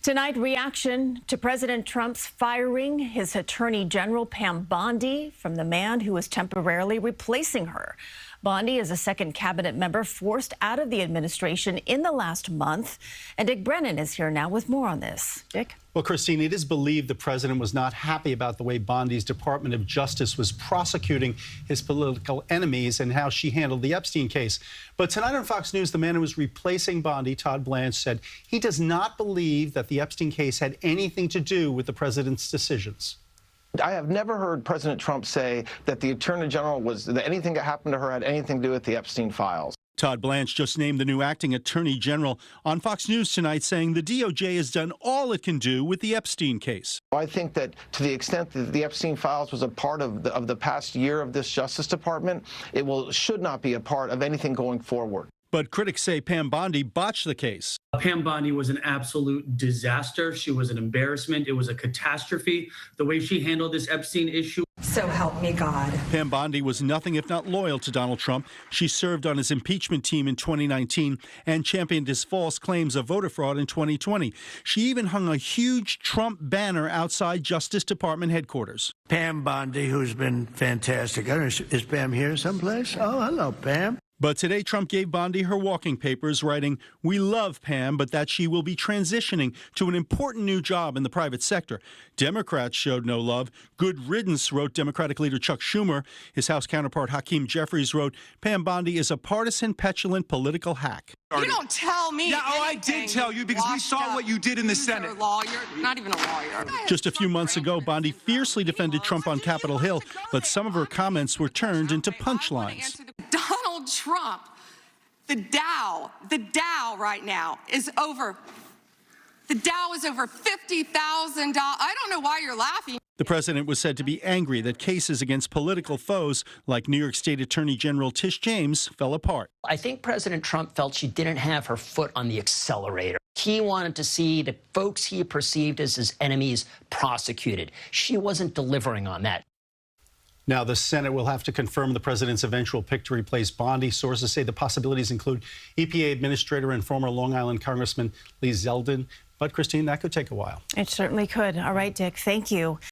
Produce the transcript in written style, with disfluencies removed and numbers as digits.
Tonight, reaction to President Trump's firing his Attorney General Pam Bondi from the man who was temporarily replacing her. Bondi is a second cabinet member forced out of the administration in the last month. And Dick Brennan is here now with more on this. Dick? Well, Christine, it is believed the president was not happy about the way Bondi's Department of Justice was prosecuting his political enemies and how she handled the Epstein case. But tonight on Fox News, the man who was replacing Bondi, Todd Blanche, said he does not believe that the Epstein case had anything to do with the president's decisions. I have never heard President Trump say that the Attorney General that anything that happened to her had anything to do with the Epstein files. Todd Blanche just named the new acting Attorney General on Fox News tonight, saying the DOJ has done all it can do with the Epstein case. I think that to the extent that the Epstein files was a part of the past year of this Justice Department, it should not be a part of anything going forward. But critics say Pam Bondi botched the case. Pam Bondi was an absolute disaster. She was an embarrassment. It was a catastrophe, the way she handled this Epstein issue. So help me God. Pam Bondi was nothing if not loyal to Donald Trump. She served on his impeachment team in 2019 and championed his false claims of voter fraud in 2020. She even hung a huge Trump banner outside Justice Department headquarters. Pam Bondi, who's been fantastic. I don't know, is Pam here someplace? Oh, hello, Pam. But today, Trump gave Bondi her walking papers, writing, "We love Pam, but that she will be transitioning to an important new job in the private sector." Democrats showed no love. Good riddance, wrote Democratic leader Chuck Schumer. His House counterpart Hakeem Jeffries wrote, "Pam Bondi is a partisan, petulant political hack." You don't tell me. Yeah, I did tell you because we saw what you did in the Senate. You're a lawyer, not even a lawyer. Just a few months ago, Bondi fiercely defended Trump on Capitol Hill, but some of her comments were turned into punchlines. Donald Trump, the Dow right now is over. The Dow is over $50,000. I don't know why you're laughing. The president was said to be angry that cases against political foes like New York State Attorney General Tish James fell apart. I think President Trump felt she didn't have her foot on the accelerator. He wanted to see the folks he perceived as his enemies prosecuted. She wasn't delivering on that. Now, the Senate will have to confirm the president's eventual pick to replace Bondi. Sources say the possibilities include EPA Administrator and former Long Island Congressman Lee Zeldin. But, Christine, that could take a while. It certainly could. All right, Dick, thank you.